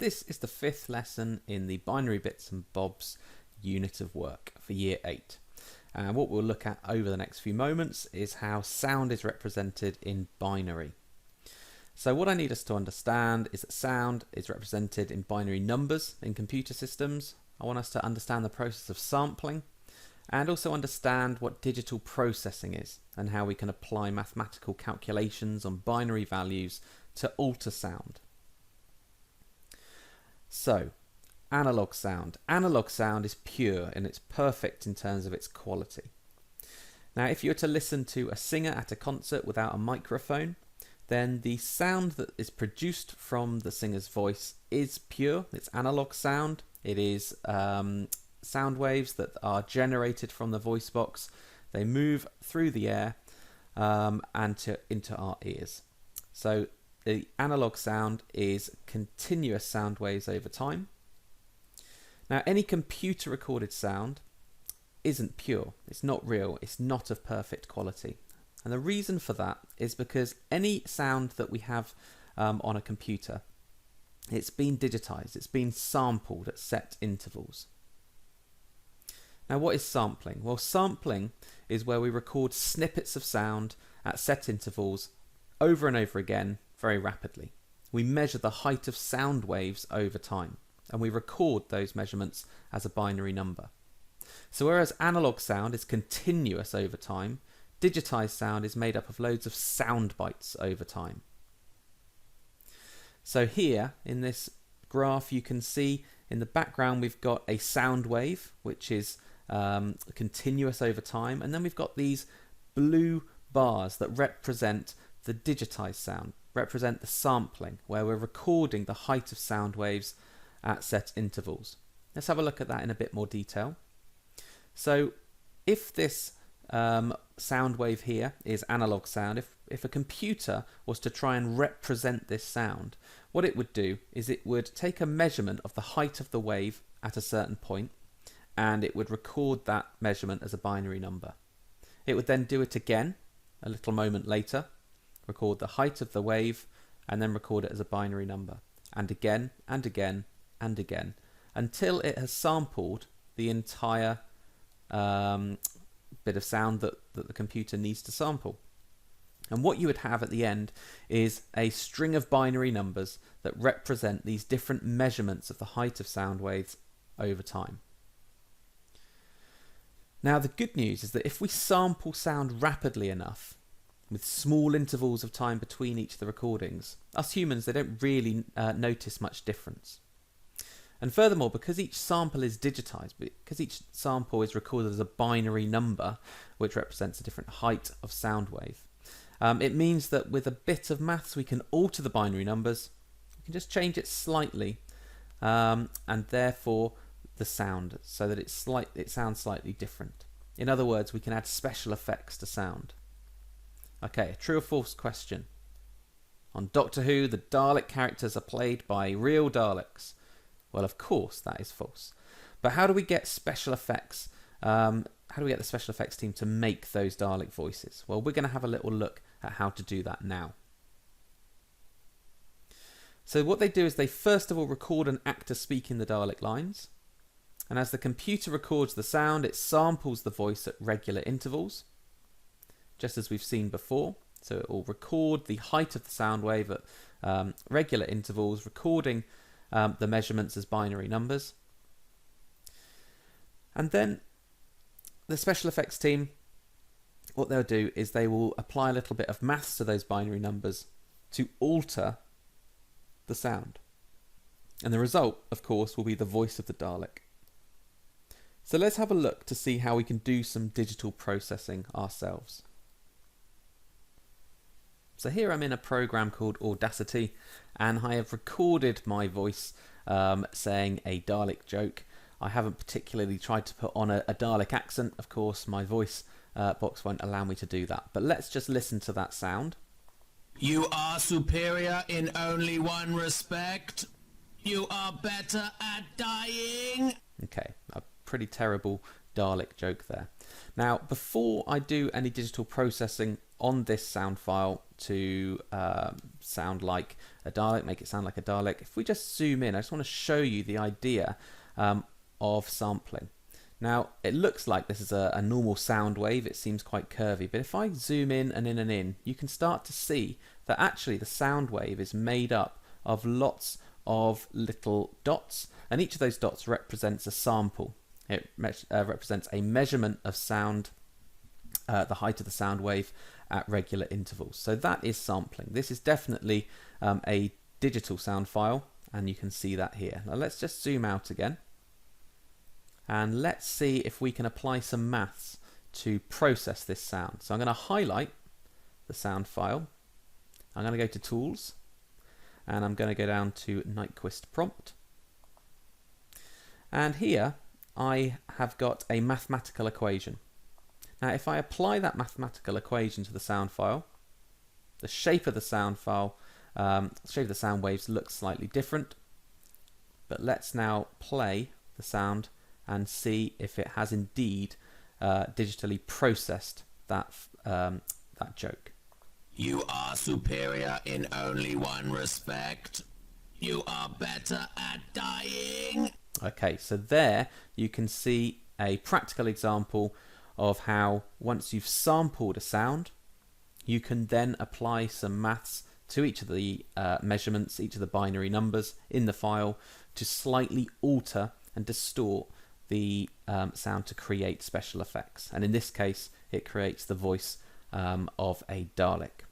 This is the 5th lesson in the Binary Bits and Bobs unit of work for Year 8. And what we'll look at over the next few moments is how sound is represented in binary. So what I need us to understand is that sound is represented in binary numbers in computer systems. I want us to understand the process of sampling and also understand what digital processing is and how we can apply mathematical calculations on binary values to alter sound. So, analog sound. Analog sound is pure and it's perfect in terms of its quality. Now, if you were to listen to a singer at a concert without a microphone, then the sound that is produced from the singer's voice is pure. It's analog sound. It is sound waves that are generated from the voice box. They move through the air and into our ears. So the analog sound is continuous sound waves over time. Now, any computer recorded sound isn't pure. It's not real. It's not of perfect quality. And the reason for that is because any sound that we have on a computer, it's been digitized. It's been sampled at set intervals. Now, what is sampling? Well, sampling is where we record snippets of sound at set intervals over and over again very rapidly. We measure the height of sound waves over time, and we record those measurements as a binary number. So whereas analog sound is continuous over time, digitized sound is made up of loads of sound bytes over time. So here in this graph you can see in the background we've got a sound wave which is continuous over time, and then we've got these blue bars that represent the digitized sound, represent the sampling, where we're recording the height of sound waves at set intervals. Let's have a look at that in a bit more detail. So if this sound wave here is analog sound, if a computer was to try and represent this sound, what it would do is it would take a measurement of the height of the wave at a certain point, and it would record that measurement as a binary number. It would then do it again a little moment later, record the height of the wave, and then record it as a binary number, and again and again and again, until it has sampled the entire bit of sound that the computer needs to sample. And what you would have at the end is a string of binary numbers that represent these different measurements of the height of sound waves over time. Now, the good news is that if we sample sound rapidly enough, with small intervals of time between each of the recordings, us humans, they don't really notice much difference. And furthermore, because each sample is digitized, because each sample is recorded as a binary number, which represents a different height of sound wave, it means that with a bit of maths we can alter the binary numbers, we can just change it slightly, and therefore the sound, so that it sounds slightly different. In other words, we can add special effects to sound. Okay, a true or false question. On Doctor Who, the Dalek characters are played by real Daleks. Well, of course, that is false. But how do we get special effects? How do we get the special effects team to make those Dalek voices? Well, we're going to have a little look at how to do that now. So what they do is they first of all record an actor speaking the Dalek lines. And as the computer records the sound, it samples the voice at regular intervals, just as we've seen before. So it will record the height of the sound wave at regular intervals, recording the measurements as binary numbers. And then the special effects team, what they'll do is they will apply a little bit of maths to those binary numbers to alter the sound. And the result, of course, will be the voice of the Dalek. So let's have a look to see how we can do some digital processing ourselves. So here I'm in a program called Audacity, and I have recorded my voice saying a Dalek joke. I haven't particularly tried to put on a Dalek accent. Of course, my voice box won't allow me to do that. But let's just listen to that sound. You are superior in only one respect. You are better at dying. Okay, a pretty terrible Dalek joke there. Now, before I do any digital processing on this sound file to sound like a Dalek, make it sound like a Dalek, if we just zoom in, I just want to show you the idea of sampling. Now, it looks like this is a normal sound wave. It seems quite curvy, but if I zoom in and in and in, you can start to see that actually the sound wave is made up of lots of little dots, and each of those dots represents a sample. It represents a measurement of sound, the height of the sound wave at regular intervals. So that is sampling. This is definitely a digital sound file, and you can see that here. Now let's just zoom out again, and let's see if we can apply some maths to process this sound. So I'm going to highlight the sound file. I'm going to go to Tools, and I'm going to go down to Nyquist Prompt. And here I have got a mathematical equation. Now if I apply that mathematical equation to the sound file, the shape of the sound file, the shape of the sound waves looks slightly different. But let's now play the sound and see if it has indeed digitally processed that joke. You are superior in only one respect. You are better at dying. Okay, so there you can see a practical example of how once you've sampled a sound, you can then apply some maths to each of the measurements, each of the binary numbers in the file to slightly alter and distort the sound to create special effects. And in this case, it creates the voice of a Dalek.